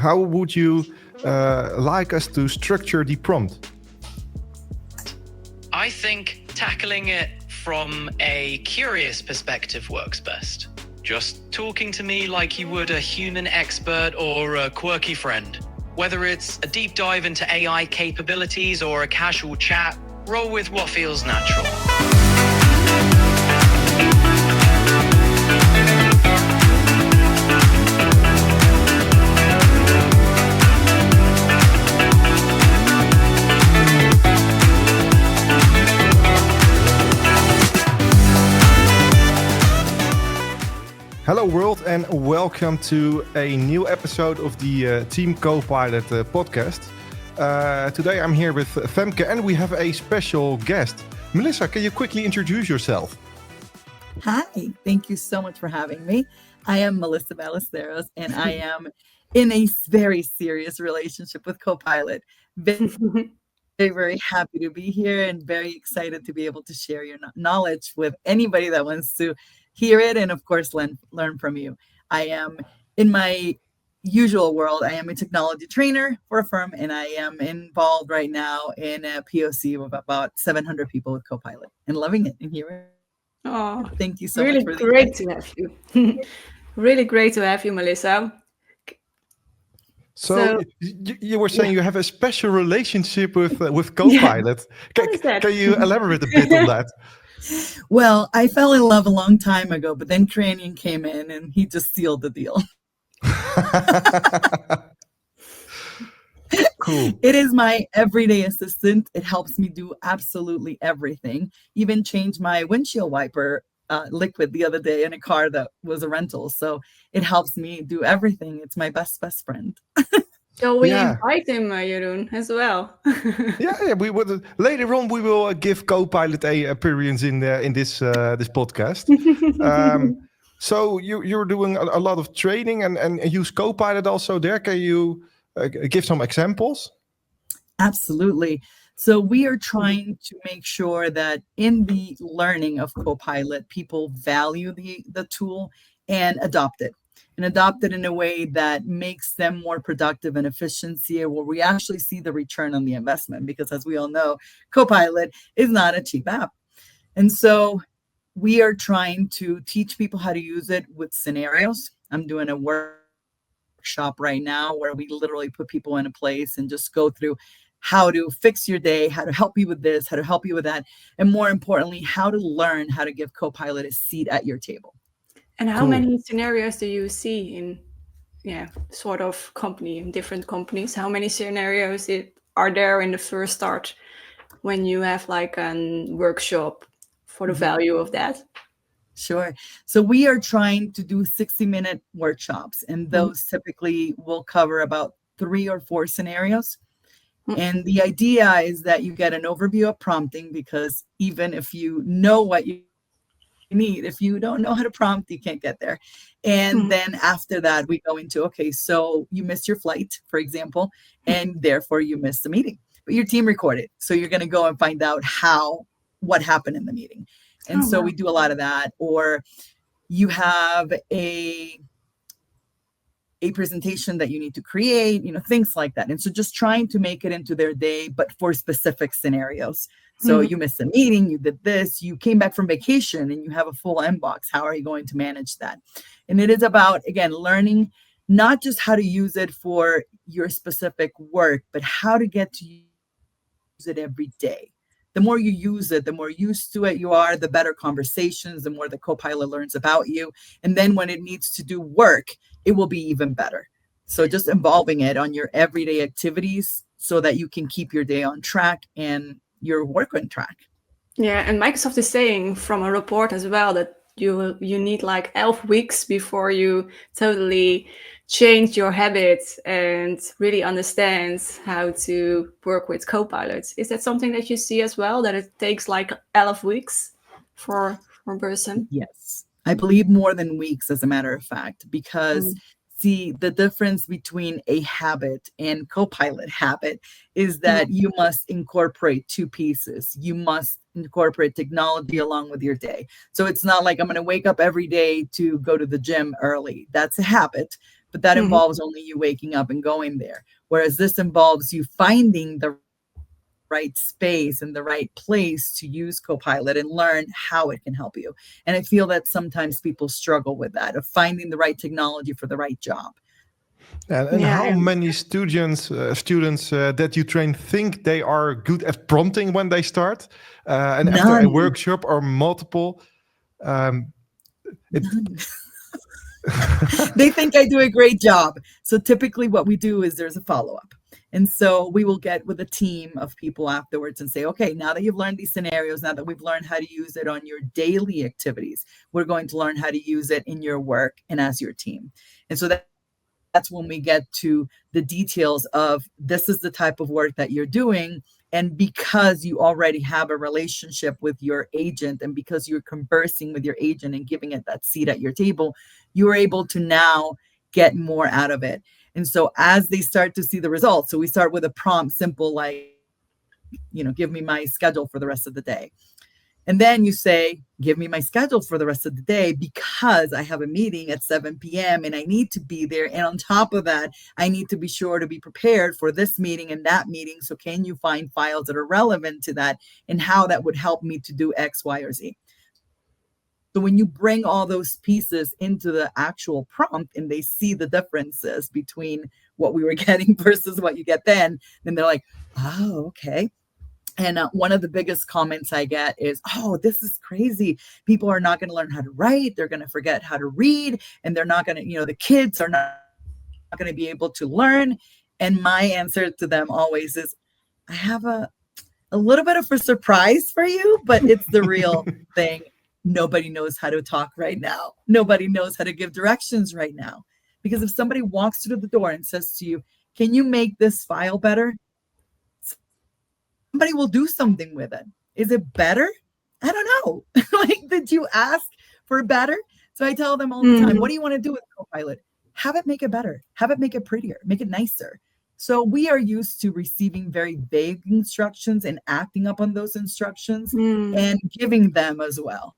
how would you like us to structure the prompt? I think tackling it from a curious perspective works best. Just talking to me like you would a human expert or a quirky friend. Whether it's a deep dive into AI capabilities or a casual chat, roll with what feels natural. Hello world and welcome to a new episode of the Team Copilot podcast. Today I'm here with Femke and we have a special guest. Melissa, can you quickly introduce yourself? Hi, thank you so much for having me. I am Melissa Ballesteros and I am in a very serious relationship with Copilot. Very, very happy to be here and very excited to be able to share your knowledge with anybody that wants to hear it and of course learn from you. I am in my usual world. I am a technology trainer for a firm and I am involved right now in a POC of about 700 people with Copilot and loving it and hearing. Oh, thank you so really much. Really great to have you. Really great to have you, Melissa. So you were saying you have a special relationship with Copilot. Can you elaborate a bit on that? Well, I fell in love a long time ago, but then Cranium came in and he just sealed the deal. Cool. It is my everyday assistant. It helps me do absolutely everything. Even change my windshield wiper liquid the other day in a car that was a rental. So it helps me do everything. It's my best friend. So we invite him, Jeroen, as well. yeah, we would later on. We will give Copilot a appearance in this podcast. So you're doing a lot of training and use Copilot also there. Can you give some examples? Absolutely. So we are trying to make sure that in the learning of Copilot, people value the tool and adopt it in a way that makes them more productive and efficiency, where we actually see the return on the investment. Because as we all know, Copilot is not a cheap app. And so we are trying to teach people how to use it with scenarios. I'm doing a workshop right now where we literally put people in a place and just go through how to fix your day, how to help you with this, how to help you with that, and more importantly, how to learn how to give Copilot a seat at your table. And how many scenarios do you see in sort of company, in different companies? How many scenarios are there in the first start when you have like a workshop for the value of that? Sure. So we are trying to do 60-minute workshops, and those typically will cover about 3 or 4 scenarios. And the idea is that you get an overview of prompting, because even if you know what you need, if you don't know how to prompt, you can't get there. And then after that, we go into, okay, so you missed your flight, for example, and therefore you missed the meeting, but your team recorded. So you're going to go and find out what happened in the meeting. And so we do a lot of that. Or you have a presentation that you need to create, things like that. And so just trying to make it into their day, but for specific scenarios. So you missed a meeting, you did this, you came back from vacation and you have a full inbox. How are you going to manage that? And it is about, again, learning not just how to use it for your specific work, but how to get to use it every day. The more you use it, the more used to it you are, the better conversations, the more the Copilot learns about you. And then when it needs to do work, it will be even better. So just involving it on your everyday activities so that you can keep your day on track and your work on track. Yeah, and Microsoft is saying from a report as well that you need like 12 weeks before you totally change your habits and really understand how to work with Copilot. Is that something that you see as well, that it takes like 12 weeks for a person? Yes, I believe more than weeks, as a matter of fact, because see, the difference between a habit and Copilot habit is that you must incorporate 2 pieces. You must incorporate technology along with your day. So it's not like I'm going to wake up every day to go to the gym early. That's a habit. but that Mhm. involves only you waking up and going there. Whereas this involves you finding the right space and the right place to use Copilot and learn how it can help you. And I feel that sometimes people struggle with that, of finding the right technology for the right job. And Yeah, how many students that you train think they are good at prompting when they start, and after a None. workshop or multiple, um, it None. They think I do a great job. So typically what we do is there's a follow-up. And so we will get with a team of people afterwards and say, okay, now that you've learned these scenarios, now that we've learned how to use it on your daily activities, we're going to learn how to use it in your work and as your team. And so that's when we get to the details of this is the type of work that you're doing. And because you already have a relationship with your agent, and because you're conversing with your agent and giving it that seat at your table, you are able to now get more out of it. And so as they start to see the results, so we start with a prompt, simple, like, give me my schedule for the rest of the day. And then you say, give me my schedule for the rest of the day because I have a meeting at 7 p.m. and I need to be there. And on top of that, I need to be sure to be prepared for this meeting and that meeting. So can you find files that are relevant to that and how that would help me to do X, Y, or Z? So when you bring all those pieces into the actual prompt and they see the differences between what we were getting versus what you get then they're like, oh, okay. And one of the biggest comments I get is, oh, this is crazy. People are not going to learn how to write. They're going to forget how to read. And they're not going to, the kids are not going to be able to learn. And my answer to them always is, I have a little bit of a surprise for you, but it's the real thing. Nobody knows how to talk right now. Nobody knows how to give directions right now. Because if somebody walks through the door and says to you, can you make this file better? Somebody will do something with it. Is it better? I don't know. Like, did you ask for better? So I tell them all the time, what do you want to do with Copilot? Have it make it better. Have it make it prettier. Make it nicer. So we are used to receiving very vague instructions and acting up on those instructions and giving them as well.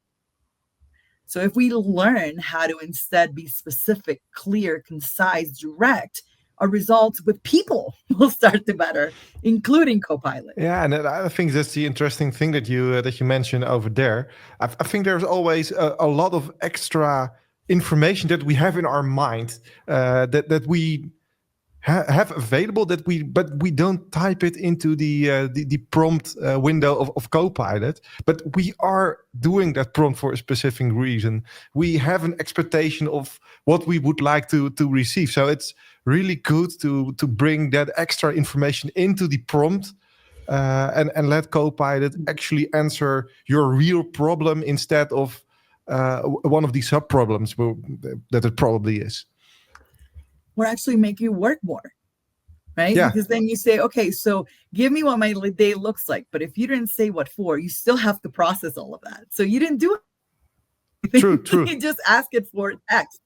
So if we learn how to instead be specific, clear, concise, direct, our results with people will start to better, including Copilot. Yeah, and I think that's the interesting thing that you mentioned over there. I think there's always a lot of extra information that we have in our mind that we have available but we don't type it into the prompt window of Copilot. But we are doing that prompt for a specific reason. We have an expectation of what we would like to receive. So it's really good to bring that extra information into the prompt and let Copilot actually answer your real problem instead of one of the sub problems that it probably is. Or actually make you work more, right? Yeah. Because then you say, okay, so give me what my day looks like. But if you didn't say what for, you still have to process all of that. So you didn't do it. True. You just ask it for X.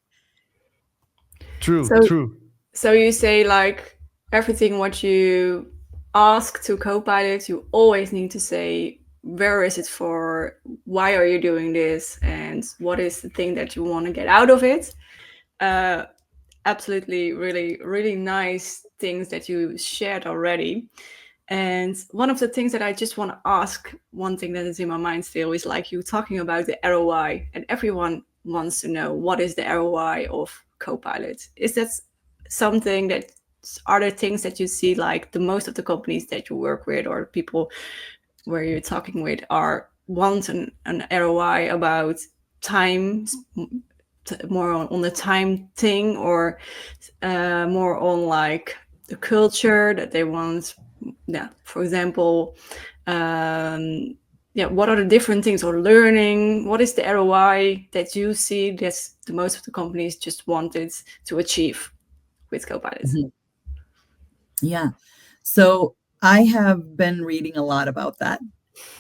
True. So you say, like, everything what you ask to Copilot, you always need to say, where is it for? Why are you doing this? And what is the thing that you want to get out of it? Absolutely, really, really nice things that you shared already. And one of the things that I just want to ask, one thing that is in my mind still, is like you talking about the ROI, and everyone wants to know, what is the ROI of Copilot? Is that something that, are there things that you see, like the most of the companies that you work with or people where you're talking with want an ROI about time, more on the time thing, or more on like the culture that they want? Yeah, for example, what are the different things, or learning? What is the ROI that you see that the most of the companies just wanted to achieve with Copilot? Yeah. So I have been reading a lot about that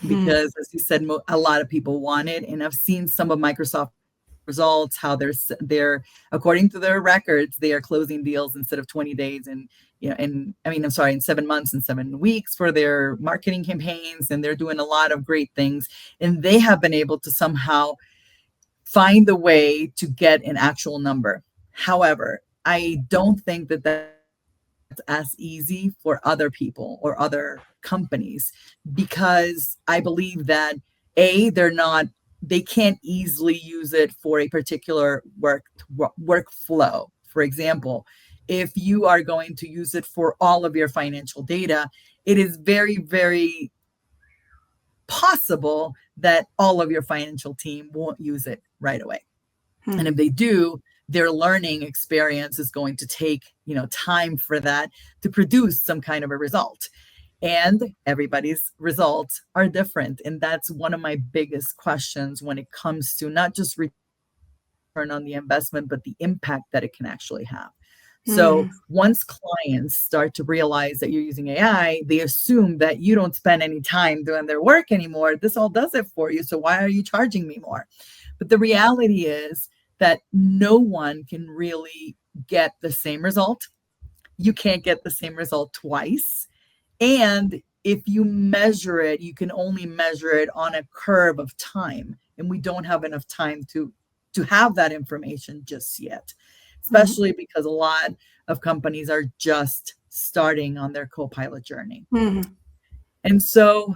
because, as you said, a lot of people want it. And I've seen some of Microsoft results, how they're according to their records, they are closing deals instead of 20 days and in 7 months and 7 weeks for their marketing campaigns. And they're doing a lot of great things. And they have been able to somehow find a way to get an actual number. However, I don't think that that's as easy for other people or other companies, because I believe that they can't easily use it for a particular workflow. For example, if you are going to use it for all of your financial data, it is very, very possible that all of your financial team won't use it right away. And if they do, their learning experience is going to take, time for that to produce some kind of a result. And everybody's results are different. And that's one of my biggest questions when it comes to not just return on the investment, but the impact that it can actually have. So once clients start to realize that you're using AI, they assume that you don't spend any time doing their work anymore. This all does it for you. So why are you charging me more? But the reality is that no one can really get the same result. You can't get the same result twice. And if you measure it, you can only measure it on a curve of time. And we don't have enough time to have that information just yet, especially because a lot of companies are just starting on their Copilot journey. And so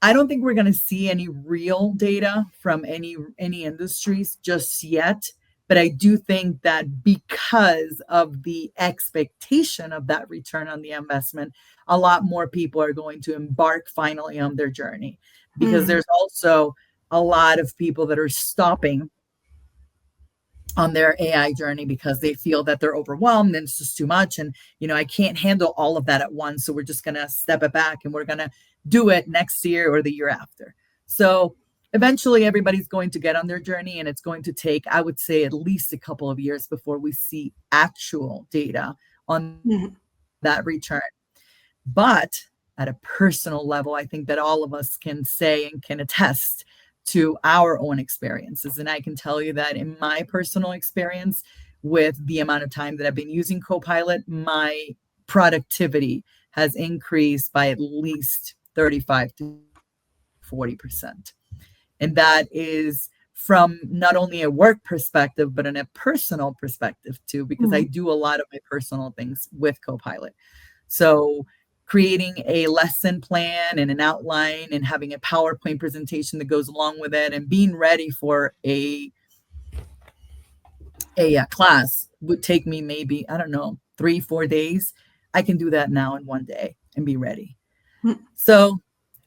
I don't think we're going to see any real data from any industries just yet. But I do think that because of the expectation of that return on the investment, a lot more people are going to embark finally on their journey, because there's also a lot of people that are stopping on their AI journey because they feel that they're overwhelmed and it's just too much. And, I can't handle all of that at once. So we're just going to step it back and we're going to do it next year or the year after. So eventually everybody's going to get on their journey, and it's going to take, I would say, at least a couple of years before we see actual data on that return. But at a personal level, I think that all of us can say and can attest to our own experiences. And I can tell you that in my personal experience, with the amount of time that I've been using Copilot, my productivity has increased by at least 35 to 40%. And that is from not only a work perspective, but in a personal perspective too, because I do a lot of my personal things with Copilot. So creating a lesson plan and an outline and having a PowerPoint presentation that goes along with it and being ready for a class would take me maybe, 3-4 days. I can do that now in one day and be ready. So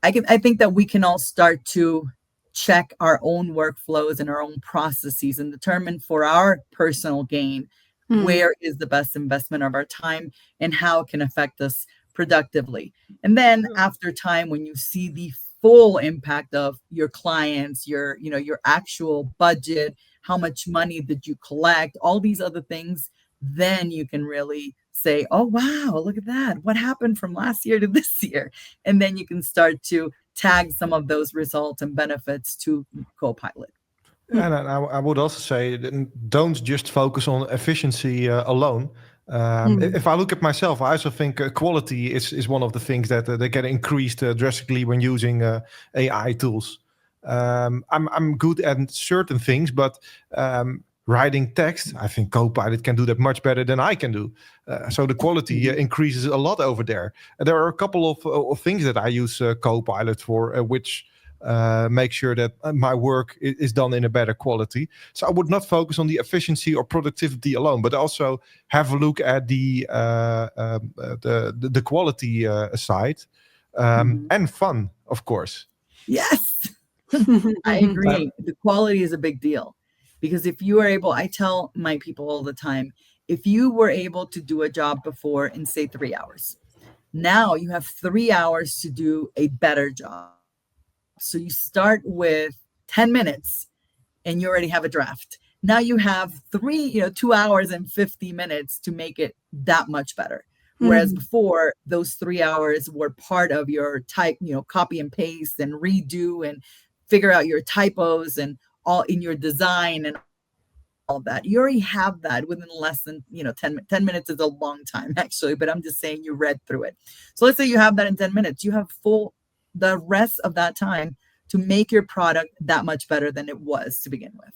I think that we can all start to check our own workflows and our own processes and determine for our personal gain, where is the best investment of our time and how it can affect us productively. And then after time, when you see the full impact of your clients, your actual budget, how much money did you collect, all these other things, then you can really say, oh, wow, look at that. What happened from last year to this year? And then you can start to tag some of those results and benefits to Copilot. And I would also say, don't just focus on efficiency alone. If I look at myself, I also think quality is one of the things that they get increased drastically when using AI tools. I'm good at certain things, but writing text, I think Copilot can do that much better than I can do. So the quality increases a lot over there. There are a couple of things that I use Copilot for, which make sure that my work is done in a better quality. So I would not focus on the efficiency or productivity alone, but also have a look at the quality side and fun, of course. Yes, I agree. The quality is a big deal, because if you are able, I tell my people all the time, if you were able to do a job before in, say, 3 hours, now you have 3 hours to do a better job. So you start with 10 minutes and you already have a draft. Now you have 2 hours and 50 minutes to make it that much better. Whereas before, those 3 hours were part of your type, copy and paste and redo and figure out your typos and all in your design and all that. You already have that within less than 10 minutes is a long time, actually, but I'm just saying you read through it. So let's say you have that in 10 minutes. You have the rest of that time to make your product that much better than it was to begin with.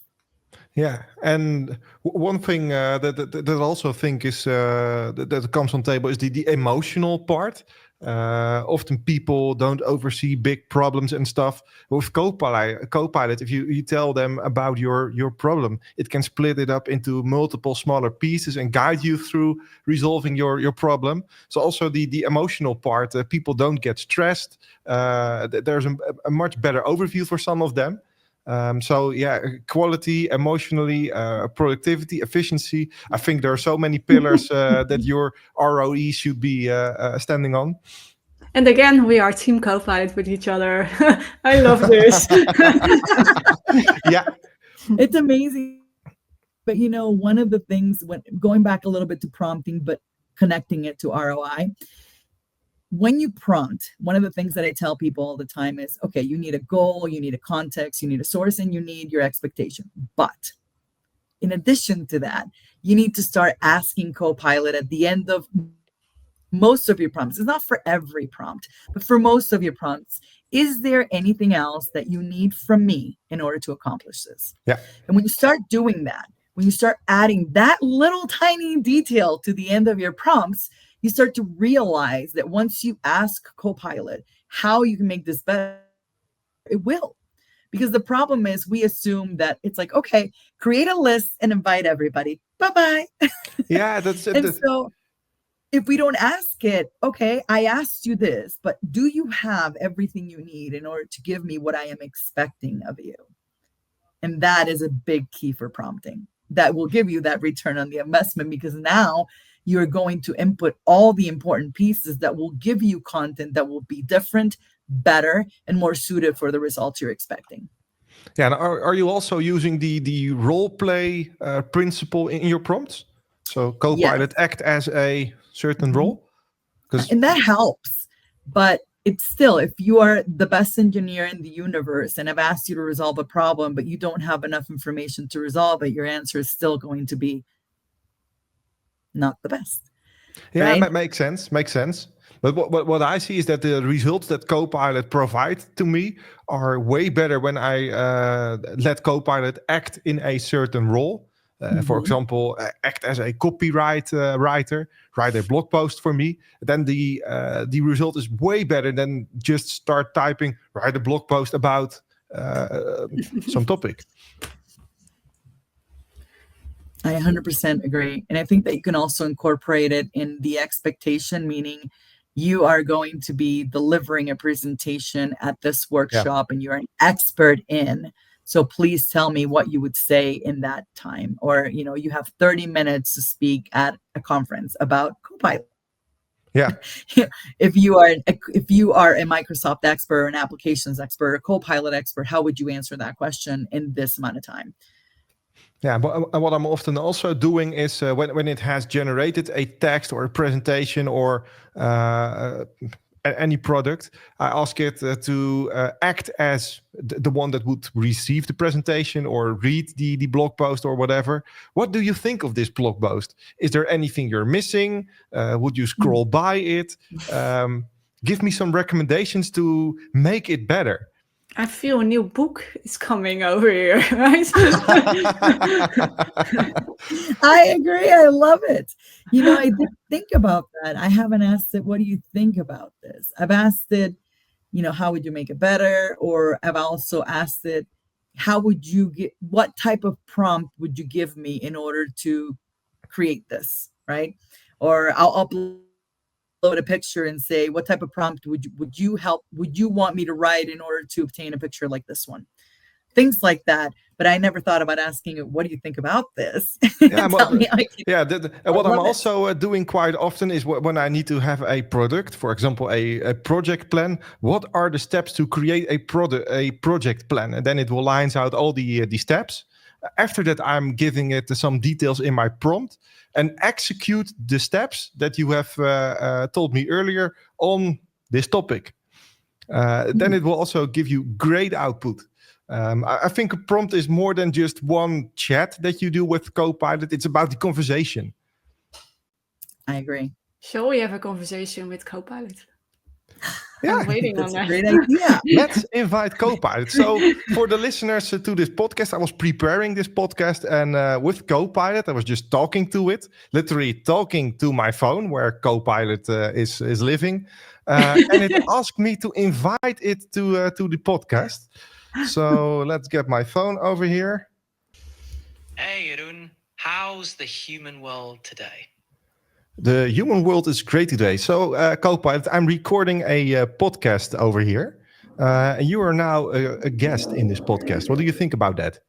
Yeah, and one thing that I also think is that comes on table is the emotional part. Often people don't oversee big problems and stuff. With Copilot, if you tell them about your problem, it can split it up into multiple smaller pieces and guide you through resolving your problem. So also the emotional part, people don't get stressed. There's a much better overview for some of them. So yeah, quality, emotionally, productivity, efficiency. I think there are so many pillars that your ROE should be standing on. And again, we are team co-pilot with each other. I love this. Yeah, It's amazing. But one of the things, when going back a little bit to prompting, but connecting it to ROI, when you prompt, one of the things that I tell people all the time is, okay, you need a goal, you need a context, you need a source, and you need your expectation. But in addition to that, you need to start asking Copilot at the end of most of your prompts. It's not for every prompt, but for most of your prompts, is there anything else that you need from me in order to accomplish this? yeah, And when you start doing that, when you start adding that little tiny detail to the end of your prompts, you start to realize that once you ask Copilot how you can make this better, it will. Because the problem is we assume that it's like, okay, create a list and invite everybody. Bye-bye. yeah. That's And so if we don't ask it, okay, I asked you this, but do you have everything you need in order to give me what I am expecting of you? And that is a big key for prompting. That will give you that return on the investment, because now you're going to input all the important pieces that will give you content that will be different, better, and more suited for the results you're expecting. Yeah, and are you also using the role play principle in your prompts? So Copilot Yes. act as a certain role? Because And that helps. But it's still, if you are the best engineer in the universe and I've asked you to resolve a problem, but you don't have enough information to resolve it, your answer is still going to be not the best. yeah, Right? makes sense. Makes sense. But what I see is that the results that Copilot provide to me are way better when I let Copilot act in a certain role. For example, act as a copyright writer, write a blog post for me. Then the result is way better than just start typing, write a blog post about some topic. I 100% agree. And I think that you can also incorporate it in the expectation, meaning you are going to be delivering a presentation at this Yeah. workshop and you're an expert in. So please tell me what you would say in that time. Or, you have 30 minutes to speak at a conference about Copilot. Yeah. If you are a Microsoft expert, an applications expert, a Copilot expert, how would you answer that question in this amount of time? Yeah, but what I'm often also doing is when it has generated a text or a presentation or any product, I ask it to act as the one that would receive the presentation or read the blog post or whatever. What do you think of this blog post? Is there anything you're missing? Would you scroll by it? Give me some recommendations to make it better. I feel a new book is coming over here, right? I agree. I love it. I didn't think about that. I haven't asked it, what do you think about this? I've asked it, how would you make it better? Or I've also asked it, what type of prompt would you give me in order to create this, right? Or I'll upload a picture and say, what type of prompt would you want me to write in order to obtain a picture like this one? Things like that. But I never thought about asking it, what do you think about this? Yeah, Tell me how you what I'm love it. also doing quite often is when I need to have a product, for example, a project plan. What are the steps to create a project plan? And then it will lines out all the steps. After that, I'm giving it some details in my prompt and execute the steps that you have told me earlier on this topic. Then it will also give you great output. I think a prompt is more than just one chat that you do with Copilot. It's about the conversation. I agree. Shall we have a conversation with Copilot? I'm waiting on That's a that. great idea. Let's invite Copilot. So for the listeners to this podcast, I was preparing this podcast, and with Copilot, I was just talking to it, literally talking to my phone where Copilot is living, and it asked me to invite it to the podcast. So let's get my phone over here. Hey, Jeroen. How's the human world today? The human world is great today. So, Copilot, I'm recording a podcast over here. And you are now a guest in this podcast. What do you think about that?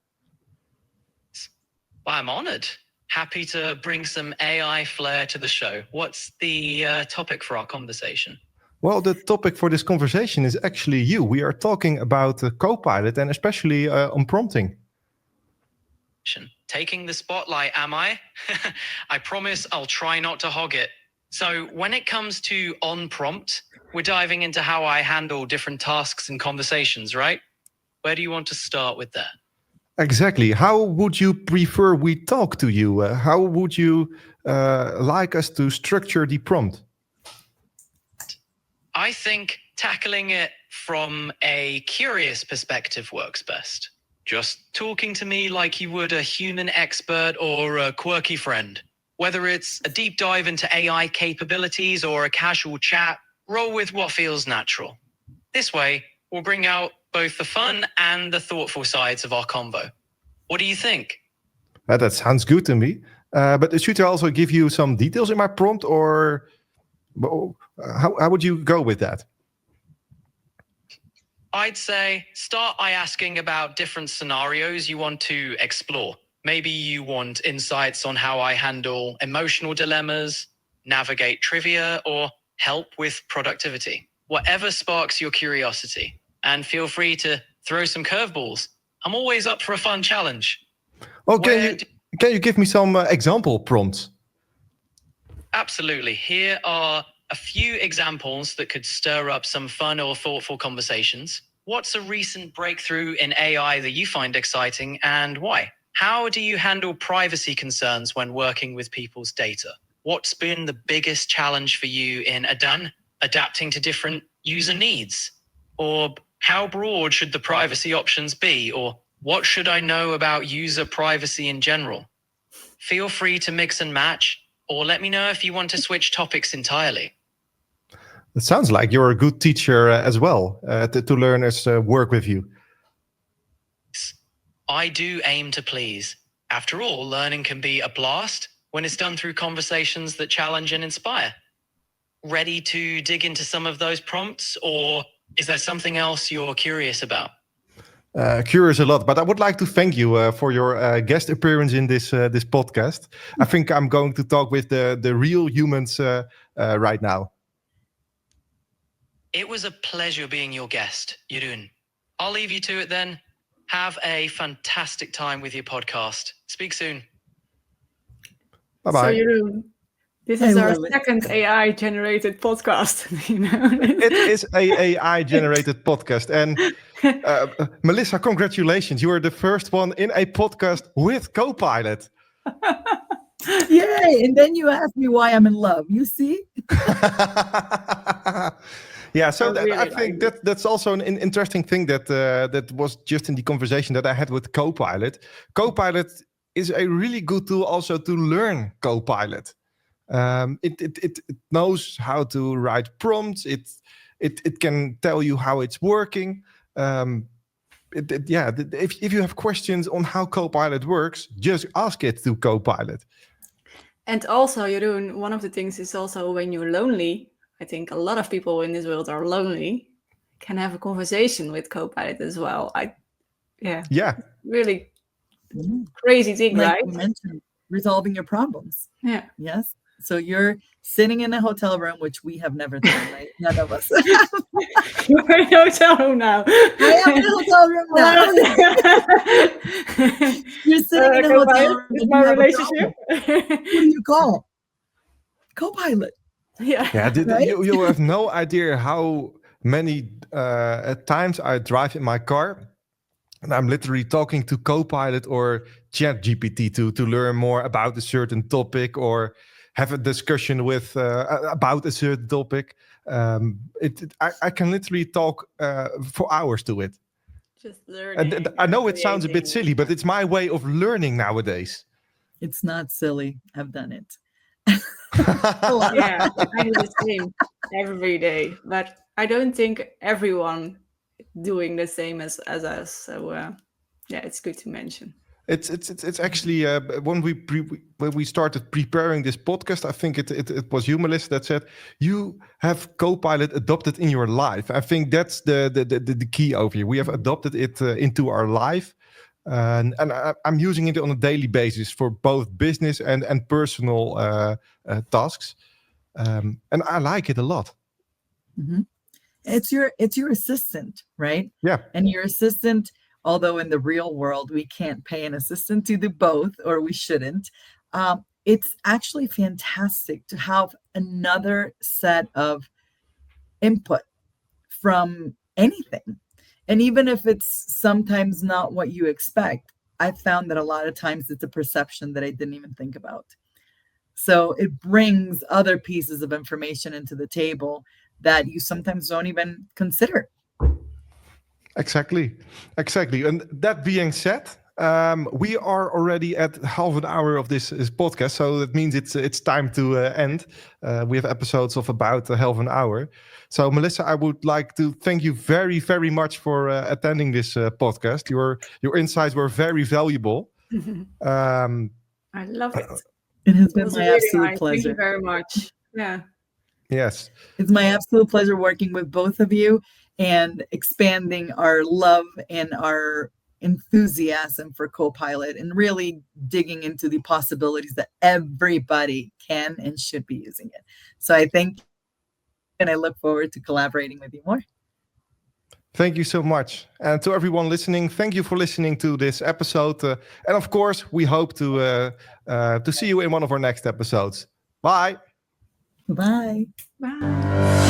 Well, I'm honored. Happy to bring some AI flair to the show. What's the topic for our conversation? Well, the topic for this conversation is actually you. We are talking about Copilot and especially on prompting. Taking the spotlight, am I? I promise I'll try not to hog it. So when it comes to on prompt, we're diving into how I handle different tasks and conversations, right? Where do you want to start with that? Exactly. How would you prefer we talk to you? How would you like us to structure the prompt? I think tackling it from a curious perspective works best. Just talking to me like you would a human expert or a quirky friend. Whether it's a deep dive into AI capabilities or a casual chat, roll with what feels natural. This way, we'll bring out both the fun and the thoughtful sides of our convo. What do you think? That sounds good to me. But should I also give you some details in my prompt, or how would you go with that? I'd say start by asking about different scenarios you want to explore. Maybe you want insights on how I handle emotional dilemmas, navigate trivia, or help with productivity. Whatever sparks your curiosity. And feel free to throw some curveballs. I'm always up for a fun challenge. Oh, can you give me some example prompts? Absolutely. Here are a few examples that could stir up some fun or thoughtful conversations. What's a recent breakthrough in AI that you find exciting and why? How do you handle privacy concerns when working with people's data? What's been the biggest challenge for you in adapting to different user needs? Or how broad should the privacy options be? Or what should I know about user privacy in general? Feel free to mix and match, or let me know if you want to switch topics entirely. It sounds like you're a good teacher as well, to learners work with you. I do aim to please. After all, learning can be a blast when it's done through conversations that challenge and inspire. Ready to dig into some of those prompts, or is there something else you're curious about? Curious a lot, but I would like to thank you for your guest appearance in this podcast. I think I'm going to talk with the real humans right now. It was a pleasure being your guest, Jeroen. I'll leave you to it then. Have a fantastic time with your podcast. Speak soon. Bye-bye. So Jeroen, this is our second AI-generated podcast. You know? It is a AI-generated podcast. And Melissa, congratulations. You are the first one in a podcast with Copilot. Yay! And then you ask me why I'm in love. You see? Yeah, so really I think that's also an interesting thing that was just in the conversation that I had with Copilot. Copilot is a really good tool also to learn Copilot. It knows how to write prompts. It can tell you how it's working. If you have questions on how Copilot works, just ask it to Copilot. And also, Jeroen, one of the things is also when you're lonely, I think a lot of people in this world are lonely, can have a conversation with Copilot as well. Really crazy thing, like right? you mentioned, resolving your problems. Yeah. Yes. So you're sitting in a hotel room, which we have never done, right? None of us. You're in a hotel room now. I am in a hotel room now. You're sitting in a hotel room. Is my relationship? Who do you call? Copilot. Yeah. Right? You have no idea how many times I drive in my car and I'm literally talking to Copilot or ChatGPT to learn more about a certain topic, or have a discussion with about a certain topic. I can literally talk for hours to it. Just learning. And I know it sounds a bit creating. silly, but it's my way of learning nowadays. It's not silly. I've done it. Yeah, I do the same every day, but I don't think everyone doing the same as us. So yeah, it's good to mention. It's actually when we started preparing this podcast, I think it was you, Melissa, that said you have Copilot adopted in your life. I think that's the key over here. We have adopted it into our life, and I'm using it on a daily basis for both business and personal tasks, and I like it a lot. Mm-hmm. It's your assistant, right? Yeah. And your assistant, although in the real world we can't pay an assistant to do both, or we shouldn't, it's actually fantastic to have another set of input from anything. And even if it's sometimes not what you expect, I found that a lot of times it's a perception that I didn't even think about. So it brings other pieces of information into the table that you sometimes don't even consider. Exactly. And that being said, we are already at half an hour of this podcast, so that means it's time to end. We have episodes of about half an hour. So, Melissa, I would like to thank you very, very much for attending this podcast. Your insights were very valuable. I love it. It has It been was my really absolute nice. pleasure. Thank you very much. Yeah. Yes. It's my absolute pleasure working with both of you and expanding our love and our enthusiasm for Copilot and really digging into the possibilities that everybody can and should be using it. So I thank you, and I look forward to collaborating with you more. Thank you so much. And to everyone listening, thank you for listening to this episode. And of course, we hope to see you in one of our next episodes. Bye. Bye. Bye.